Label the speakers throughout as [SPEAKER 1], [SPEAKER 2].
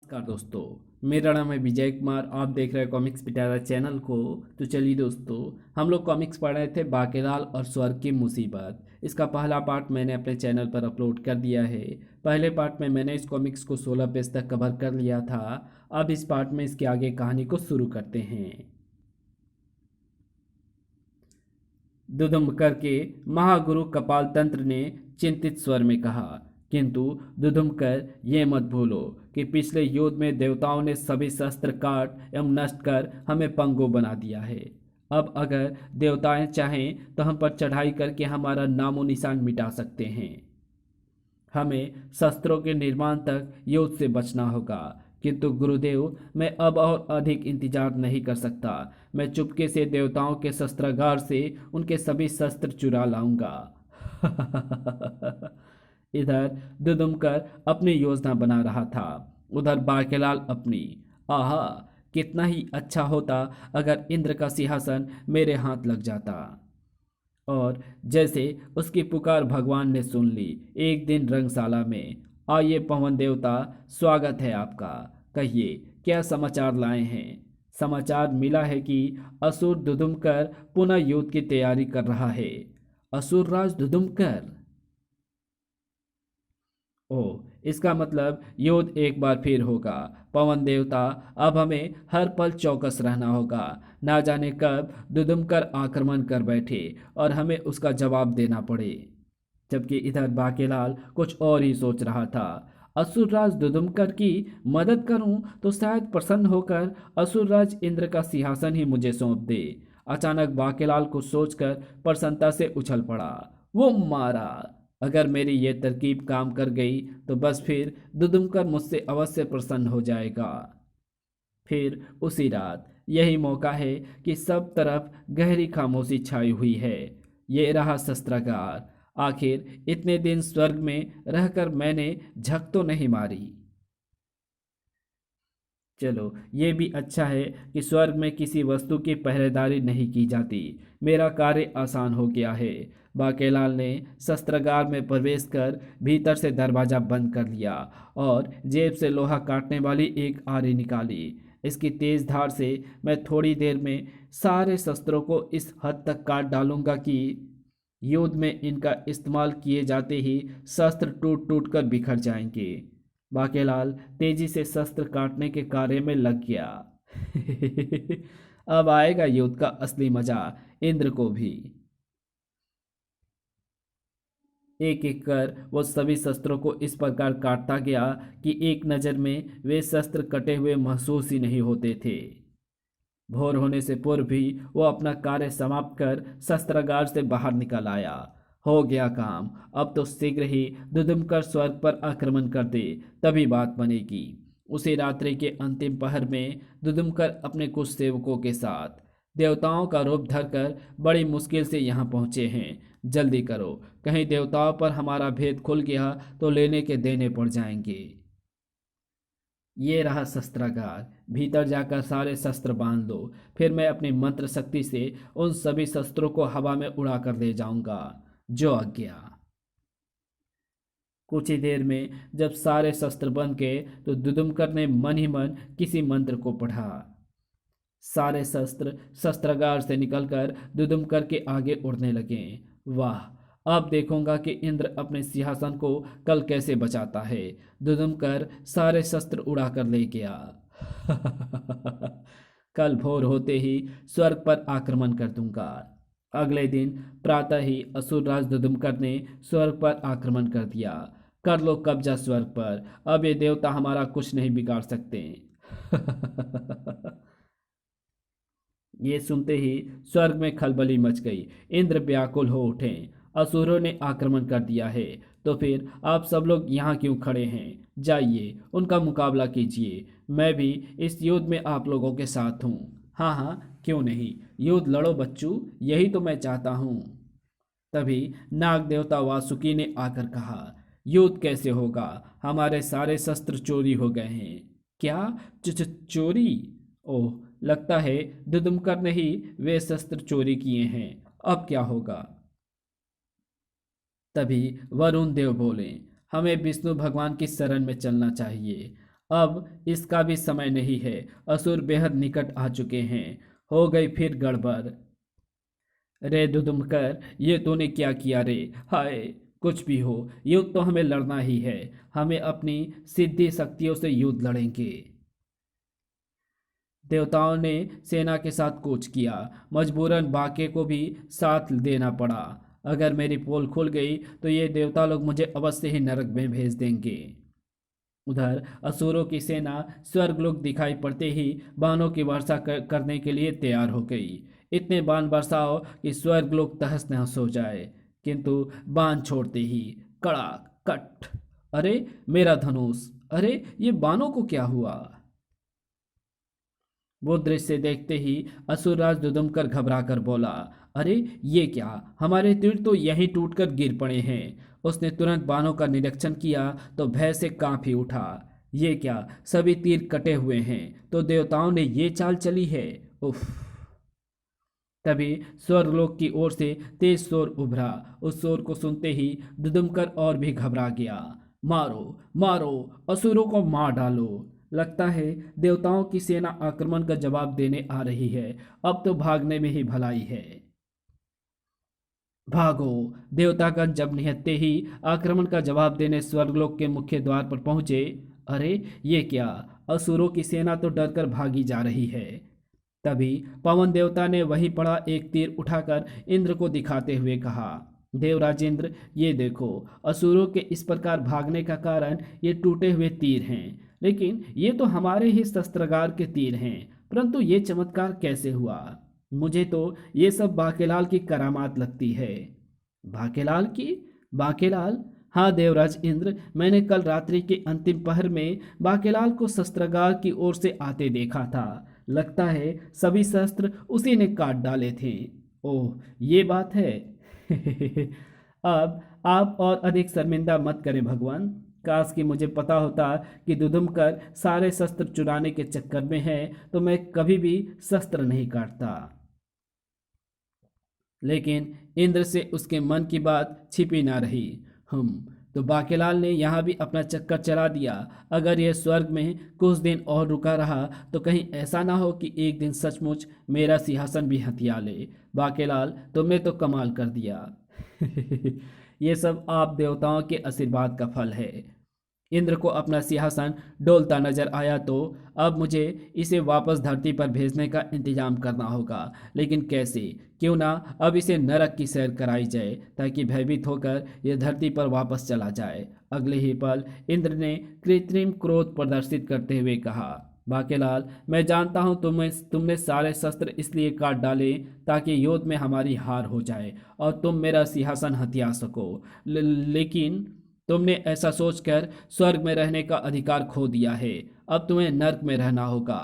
[SPEAKER 1] नमस्कार दोस्तों। मेरा नाम है विजय कुमार। आप देख रहे हैं कॉमिक्स पिटारा चैनल को। तो चलिए दोस्तों, हम लोग कॉमिक्स पढ़ रहे थे बाकेलाल और स्वर्ग की मुसीबत। इसका पहला पार्ट मैंने अपने चैनल पर अपलोड कर दिया है। पहले पार्ट में मैंने इस कॉमिक्स को 16 पेज तक कवर कर लिया था। अब इस पार्ट में इसके आगे कहानी को शुरू करते हैं। दुदुम्बकर के महागुरु कपाल तंत्र ने चिंतित स्वर में कहा, किंतु दुदुम्बकर ये मत भूलो कि पिछले युद्ध में देवताओं ने सभी शस्त्र काट एवं नष्ट कर हमें पंगु बना दिया है। अब अगर देवताएं चाहें तो हम पर चढ़ाई करके हमारा नामो निशान मिटा सकते हैं। हमें शस्त्रों के निर्माण तक युद्ध से बचना होगा। किंतु गुरुदेव, मैं अब और अधिक इंतजार नहीं कर सकता। मैं चुपके से देवताओं के शस्त्रागार से उनके सभी शस्त्र चुरा लाऊंगा। इधर दुदुमकर अपनी योजना बना रहा था, उधर बाकेलाल अपनी। आहा, कितना ही अच्छा होता अगर इंद्र का सिंहासन मेरे हाथ लग जाता। और जैसे उसकी पुकार भगवान ने सुन ली, एक दिन रंगशाला में, आइए पवन देवता, स्वागत है आपका। कहिए क्या समाचार लाए हैं। समाचार मिला है कि असुर दुदुमकर पुनः युद्ध की तैयारी कर रहा है। असुर राज दुदुमकर? ओ, इसका मतलब युद्ध एक बार फिर होगा। पवन देवता, अब हमें हर पल चौकस रहना होगा। ना जाने कब दुदुमकर आक्रमण कर बैठे और हमें उसका जवाब देना पड़े। जबकि इधर बाकेलाल कुछ और ही सोच रहा था। असुरराज दुदुमकर की मदद करूं तो शायद प्रसन्न होकर असुरराज इंद्र का सिंहासन ही मुझे सौंप दे। अचानक बाकेलाल को सोचकर प्रसन्नता से उछल पड़ा। वो मारा। अगर मेरी ये तरकीब काम कर गई तो बस फिर दुदुमकर मुझसे अवश्य प्रसन्न हो जाएगा। फिर उसी रात यही मौका है कि सब तरफ गहरी खामोशी छाई हुई है। ये रहा शस्त्रागार। आखिर इतने दिन स्वर्ग में रहकर मैंने झक तो नहीं मारी। चलो, ये भी अच्छा है कि स्वर्ग में किसी वस्तु की पहरेदारी नहीं की जाती। मेरा कार्य आसान हो गया है। बाकेलाल ने शस्त्रागार में प्रवेश कर भीतर से दरवाजा बंद कर लिया और जेब से लोहा काटने वाली एक आरी निकाली। इसकी तेज धार से मैं थोड़ी देर में सारे शस्त्रों को इस हद तक काट डालूंगा कि युद्ध में इनका इस्तेमाल किए जाते ही शस्त्र टूट टूट कर बिखर जाएंगे। बाकेलाल तेजी से शस्त्र काटने के कार्य में लग गया। अब आएगा युद्ध का असली मजा इंद्र को भी। एक एक कर वो सभी शस्त्रों को इस प्रकार काटता गया कि एक नज़र में वे शस्त्र कटे हुए महसूस ही नहीं होते थे। भोर होने से पूर्व भी वो अपना कार्य समाप्त कर शस्त्रागार से बाहर निकल आया। हो गया काम। अब तो शीघ्र ही दुदुमकर स्वर्ग पर आक्रमण कर दे, तभी बात बनेगी। उसी रात्रि के अंतिम पहर में दुदुमकर अपने कुछ सेवकों के साथ देवताओं का रूप धरकर बड़ी मुश्किल से यहाँ पहुँचे हैं। जल्दी करो, कहीं देवताओं पर हमारा भेद खुल गया तो लेने के देने पड़ जाएंगे। ये रहा शस्त्रागार। भीतर जाकर सारे शस्त्र बांध दो। फिर मैं अपनी मंत्र शक्ति से उन सभी शस्त्रों को हवा में उड़ा कर ले जाऊंगा। जो आज्ञा। कुछ ही देर में जब सारे शस्त्र बन गए तो दुदुमकर ने मन ही मन किसी मंत्र को पढ़ा। सारे शस्त्र शस्त्रागार से निकलकर दुदुमकर के आगे उड़ने लगे। वाह, अब देखूंगा कि इंद्र अपने सिंहासन को कल कैसे बचाता है। दुदुमकर सारे शस्त्र उड़ाकर ले गया। कल भोर होते ही स्वर्ग पर आक्रमण कर दूंगा। अगले दिन प्रातः ही असुरराज दुदुमकर ने स्वर्ग पर आक्रमण कर दिया। कर लो कब्जा स्वर्ग पर। अब ये देवता हमारा कुछ नहीं बिगाड़ सकते। ये सुनते ही स्वर्ग में खलबली मच गई। इंद्र व्याकुल हो उठे। असुरों ने आक्रमण कर दिया है, तो फिर आप सब लोग यहाँ क्यों खड़े हैं? जाइए, उनका मुकाबला कीजिए। मैं भी इस युद्ध में आप लोगों के साथ हूँ। हाँ हाँ, क्यों नहीं, युद्ध लड़ो बच्चू, यही तो मैं चाहता हूँ। तभी नाग देवता वासुकी ने आकर कहा, युद्ध कैसे होगा? हमारे सारे शस्त्र चोरी हो गए हैं। क्या? चोरी? ओह, लगता है दुदुमकर ने ही वे शस्त्र चोरी किए हैं। अब क्या होगा? तभी वरुण देव बोले, हमें विष्णु भगवान की शरण में चलना चाहिए। अब इसका भी समय नहीं है। असुर बेहद निकट आ चुके हैं। हो गई फिर गड़बड़। रे दुदुमकर, ये तूने क्या किया रे? हाय। कुछ भी हो, युद्ध तो हमें लड़ना ही है। हमें अपनी सिद्धि शक्तियों से युद्ध लड़ेंगे। देवताओं ने सेना के साथ कूच किया। मजबूरन बाके को भी साथ देना पड़ा। अगर मेरी पोल खुल गई तो ये देवता लोग मुझे अवश्य ही नरक में भेज देंगे। उधर असुरों की सेना स्वर्गलोक दिखाई पड़ते ही बाणों की वर्षा करने के लिए तैयार हो गई। इतने बाण बरसाओ कि स्वर्गलोक तहस नहस हो जाए। किंतु बाण छोड़ते ही कड़ाक कट। अरे मेरा धनुष! अरे ये बाणों को क्या हुआ? वो दृश्य देखते ही असुरराज दुदुमकर घबरा कर बोला, अरे ये क्या? हमारे तीर तो यहीं टूटकर गिर पड़े हैं। उसने तुरंत बाणों का निरीक्षण किया तो भय से कांप ही उठा। ये क्या, सभी तीर कटे हुए हैं? तो देवताओं ने ये चाल चली है। उफ। तभी स्वर्गलोक की ओर से तेज शोर उभरा। उस शोर को सुनते ही दुदुमकर और भी घबरा गया। मारो, मारो, असुरों को मार डालो। लगता है देवताओं की सेना आक्रमण का जवाब देने आ रही है। अब तो भागने में ही भलाई है। भागो! देवतागण जब निहत्ते ही आक्रमण का जवाब देने स्वर्गलोक के मुख्य द्वार पर पहुंचे। अरे ये क्या? असुरों की सेना तो डरकर भागी जा रही है। तभी पवन देवता ने वहीं पड़ा एक तीर उठाकर इंद्र को दिखाते हुए कहा, देवराजेंद्र, ये देखो। असुरों के इस प्रकार भागने का कारण ये टूटे हुए तीर हैं। लेकिन ये तो हमारे ही शस्त्रागार के तीर हैं। परंतु ये चमत्कार कैसे हुआ? मुझे तो ये सब बाकेलाल की करामात लगती है। बाकेलाल की? बाकेलाल? हाँ देवराज इंद्र, मैंने कल रात्रि के अंतिम पहर में बाकेलाल को शस्त्रागार की ओर से आते देखा था। लगता है सभी शस्त्र उसी ने काट डाले थे। ओह, ये बात है। अब आप और अधिक शर्मिंदा मत करें भगवान। काश कि मुझे पता होता कि दुदुमकर सारे शस्त्र चुराने के चक्कर में है तो मैं कभी भी शस्त्र नहीं काटता। लेकिन इंद्र से उसके मन की बात छिपी ना रही। हम तो बाकेलाल ने यहाँ भी अपना चक्कर चला दिया। अगर यह स्वर्ग में कुछ दिन और रुका रहा तो कहीं ऐसा ना हो कि एक दिन सचमुच मेरा सिंहासन भी हथिया ले। बाकेलाल, तुमने तो कमाल कर दिया। ये सब आप देवताओं के आशीर्वाद का फल है। इंद्र को अपना सिंहासन डोलता नजर आया तो अब मुझे इसे वापस धरती पर भेजने का इंतजाम करना होगा। लेकिन कैसे? क्यों ना अब इसे नरक की सैर कराई जाए ताकि भयभीत होकर यह धरती पर वापस चला जाए। अगले ही पल इंद्र ने कृत्रिम क्रोध प्रदर्शित करते हुए कहा, बाकेलाल, मैं जानता हूँ तुमने सारे शस्त्र इसलिए काट डाले ताकि युद्ध में हमारी हार हो जाए और तुम मेरा सिंहासन हथिया सको। लेकिन तुमने ऐसा सोचकर स्वर्ग में रहने का अधिकार खो दिया है। अब तुम्हें नरक में रहना होगा।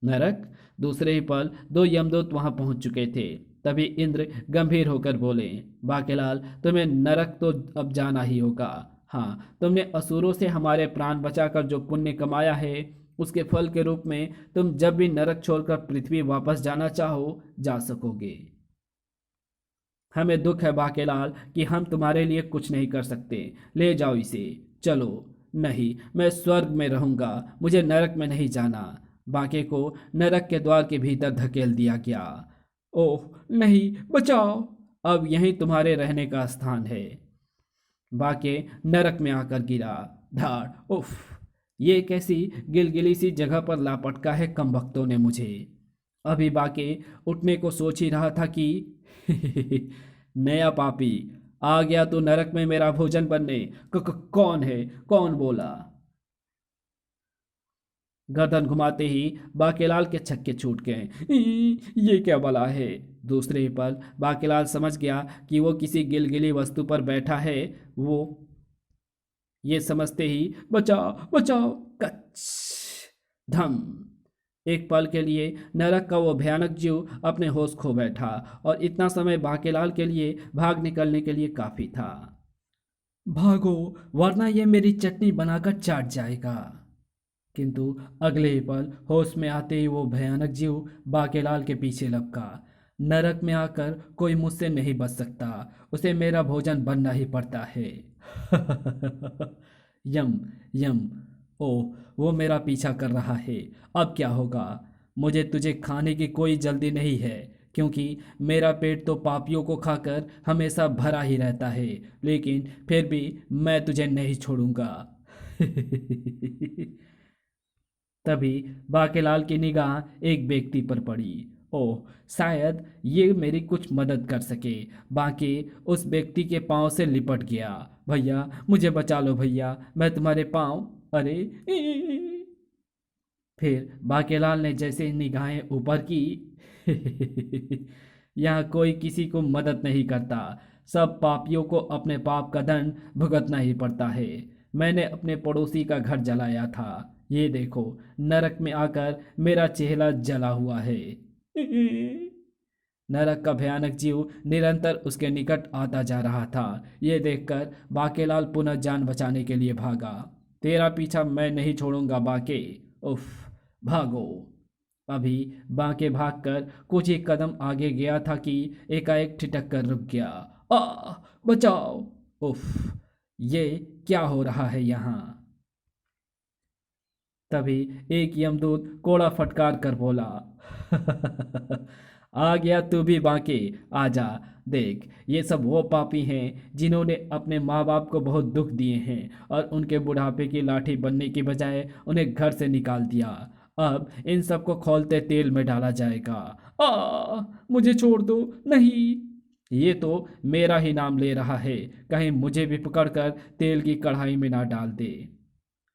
[SPEAKER 1] नरक? दूसरे ही पल दो यमदूत वहां पहुंच चुके थे। तभी इंद्र गंभीर होकर बोले, बाकेलाल, तुम्हें नरक तो अब जाना ही होगा। हाँ, तुमने असुरों से हमारे प्राण बचाकर जो पुण्य कमाया है उसके फल के रूप में तुम जब भी नरक छोड़कर पृथ्वी वापस जाना चाहो जा सकोगे। हमें दुख है बाकेलाल कि हम तुम्हारे लिए कुछ नहीं कर सकते। ले जाओ इसे। चलो। नहीं, मैं स्वर्ग में रहूंगा, मुझे नरक में नहीं जाना। बाके को नरक के द्वार के भीतर धकेल दिया गया। ओह नहीं, बचाओ! अब यहीं तुम्हारे रहने का स्थान है। बाके नरक में आकर गिरा। धाड़! उफ! ये कैसी गिलगिली सी जगह पर लापटका है कमबख्तों ने मुझे। अभी बाके उठने को सोच ही रहा था कि नया पापी आ गया तू नरक में मेरा भोजन बनने। कौन है? कौन बोला? गर्दन घुमाते ही बाकेलाल के छक्के छूट गए। ये क्या बला है? दूसरे ही पल बाकेलाल समझ गया कि वो किसी गिलगिली वस्तु पर बैठा है। वो ये समझते ही बचाओ, बचाओ! कच! धम! एक पल के लिए नरक का वो भयानक जीव अपने होश खो बैठा और इतना समय बाकेलाल के लिए भाग निकलने के लिए काफी था। भागो, वरना ये मेरी चटनी बनाकर चाट जाएगा। किंतु अगले ही पल होश में आते ही वो भयानक जीव बाकेलाल के पीछे लपका। नरक में आकर कोई मुझसे नहीं बच सकता, उसे मेरा भोजन बनना ही पड़ता है। यम, यम। ओह, वो मेरा पीछा कर रहा है। अब क्या होगा? मुझे तुझे खाने की कोई जल्दी नहीं है, क्योंकि मेरा पेट तो पापियों को खाकर हमेशा भरा ही रहता है। लेकिन फिर भी मैं तुझे नहीं छोड़ूंगा। तभी बाकेलाल की निगाह एक व्यक्ति पर पड़ी। ओह, शायद ये मेरी कुछ मदद कर सके। बाकी उस व्यक्ति के पांव से लिपट गया। भैया, मुझे बचा लो भैया, मैं तुम्हारे पांव। अरे! फिर बाकेलाल ने जैसे ही निगाहें ऊपर की, यहाँ कोई किसी को मदद नहीं करता। सब पापियों को अपने पाप का दंड भुगतना ही पड़ता है। मैंने अपने पड़ोसी का घर जलाया था। ये देखो, नरक में आकर मेरा चेहरा जला हुआ है। नरक का भयानक जीव निरंतर उसके निकट आता जा रहा था। ये देखकर बाकेलाल पुनः जान बचाने के लिए भागा। तेरा पीछा मैं नहीं छोड़ूंगा बाके। उफ, भागो। अभी बाके भागकर कुछ ही कदम आगे गया था कि एकाएक ठिठक कर रुक गया। आ, बचाओ! उफ, ये क्या हो रहा है यहाँ? तभी एक यमदूत कोड़ा फटकार कर बोला, आ गया तू भी बांके, आजा। देख, ये सब वो पापी हैं जिन्होंने अपने माँ बाप को बहुत दुख दिए हैं और उनके बुढ़ापे की लाठी बनने की बजाय उन्हें घर से निकाल दिया। अब इन सबको खौलते तेल में डाला जाएगा। मुझे छोड़ दो, नहीं। ये तो मेरा ही नाम ले रहा है, कहीं मुझे भी पकड़कर तेल की कढ़ाई में ना डाल दे।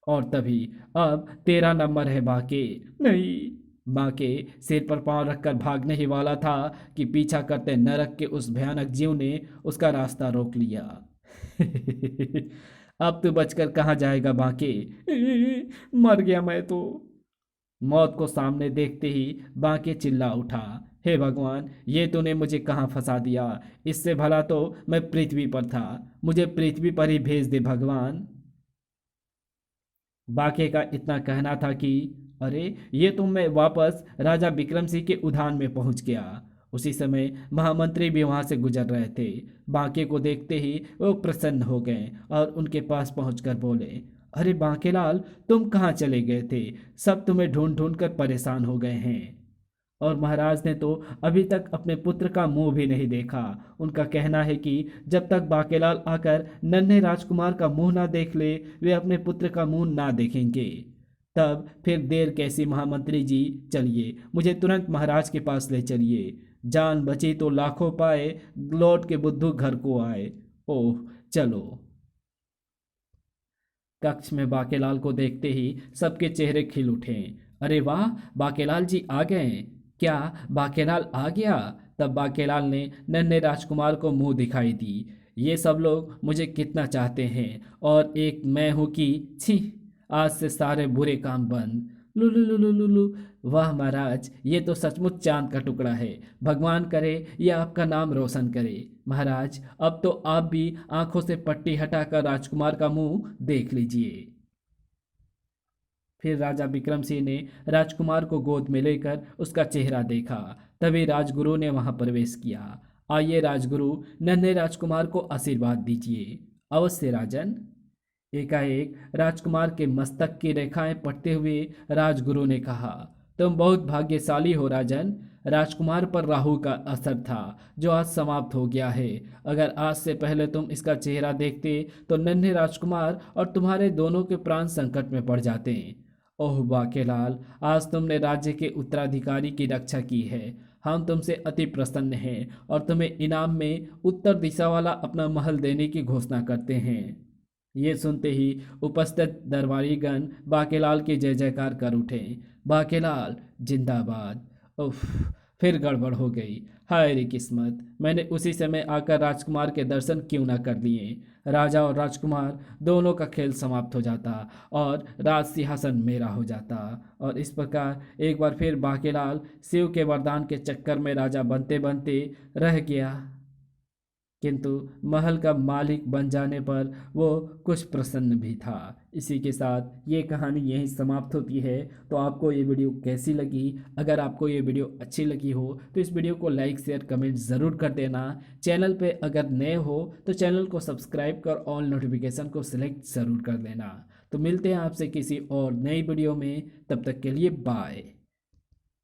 [SPEAKER 1] और तभी अब तेरा नंबर है बाके। नहीं। बाके सिर पर पांव रखकर भागने ही वाला था कि पीछा करते नरक के उस भयानक जीव ने उसका रास्ता रोक लिया। अब तू बचकर कहाँ जाएगा बाके? मर गया मैं तो। मौत को सामने देखते ही बाके चिल्ला उठा, हे भगवान, ये तूने मुझे कहाँ फंसा दिया? इससे भला तो मैं पृथ्वी पर था। मुझे पृथ्वी पर ही भेज दे भगवान। बाके का इतना कहना था कि अरे, ये तो मैं वापस राजा विक्रम सिंह के उद्यान में पहुंच गया। उसी समय महामंत्री भी वहां से गुजर रहे थे। बाके को देखते ही वो प्रसन्न हो गए और उनके पास पहुंचकर बोले, अरे बांकेलाल, तुम कहाँ चले गए थे? सब तुम्हें ढूंढ ढूंढ कर परेशान हो गए हैं। और महाराज ने तो अभी तक अपने पुत्र का मुंह भी नहीं देखा। उनका कहना है कि जब तक बाकेलाल आकर नन्हे राजकुमार का मुंह ना देख ले, वे अपने पुत्र का मुंह ना देखेंगे। तब फिर देर कैसी महामंत्री जी, चलिए, मुझे तुरंत महाराज के पास ले चलिए। जान बची तो लाखों पाए, लौट के बुद्धू घर को आए। ओह, चलो। कक्ष में बाकेलाल को देखते ही सबके चेहरे खिल उठे। अरे वाह, बाकेलाल जी आ गए। क्या बाकेलाल आ गया? तब बाकेलाल ने नन्हे राजकुमार को मुंह दिखाई दी। ये सब लोग मुझे कितना चाहते हैं, और एक मैं हूं कि छी, आज से सारे बुरे काम बंद। लुलु लुलु लुलु। वाह महाराज, ये तो सचमुच चांद का टुकड़ा है। भगवान करे ये आपका नाम रोशन करे। महाराज, अब तो आप भी आंखों से पट्टी हटाकर राजकुमार का मुंह देख लीजिए। फिर राजा विक्रम सिंह ने राजकुमार को गोद में लेकर उसका चेहरा देखा। तभी राजगुरु ने वहां प्रवेश किया। आइए राजगुरु, नन्हे राजकुमार को आशीर्वाद दीजिए। अवश्य राजन। एकाएक राजकुमार के मस्तक की रेखाएं पढ़ते हुए राजगुरु ने कहा, तुम बहुत भाग्यशाली हो राजन। राजकुमार पर राहु का असर था जो आज समाप्त हो गया है। अगर आज से पहले तुम इसका चेहरा देखते तो नन्हे राजकुमार और तुम्हारे दोनों के प्राण संकट में पड़ जाते। ओह बाकेलाल, आज तुमने राज्य के उत्तराधिकारी की रक्षा की है। हम तुमसे अति प्रसन्न हैं और तुम्हें इनाम में उत्तर दिशा वाला अपना महल देने की घोषणा करते हैं। ये सुनते ही उपस्थित दरबारीगण बाकेलाल की जय जयकार कर उठे। बाकेलाल जिंदाबाद। उफ, फिर गड़बड़ हो गई। हाय रे किस्मत, मैंने उसी समय आकर राजकुमार के दर्शन क्यों ना कर लिए। राजा और राजकुमार दोनों का खेल समाप्त हो जाता और राज सिंहासन मेरा हो जाता। और इस प्रकार एक बार फिर बाकेलाल शिव के वरदान के चक्कर में राजा बनते बनते रह गया, किंतु महल का मालिक बन जाने पर वो कुछ प्रसन्न भी था। इसी के साथ ये कहानी यहीं समाप्त होती है। तो आपको ये वीडियो कैसी लगी? अगर आपको ये वीडियो अच्छी लगी हो तो इस वीडियो को लाइक शेयर कमेंट ज़रूर कर देना। चैनल पे अगर नए हो तो चैनल को सब्सक्राइब कर ऑल नोटिफिकेशन को सिलेक्ट ज़रूर कर लेना। तो मिलते हैं आपसे किसी और नई वीडियो में, तब तक के लिए बाय।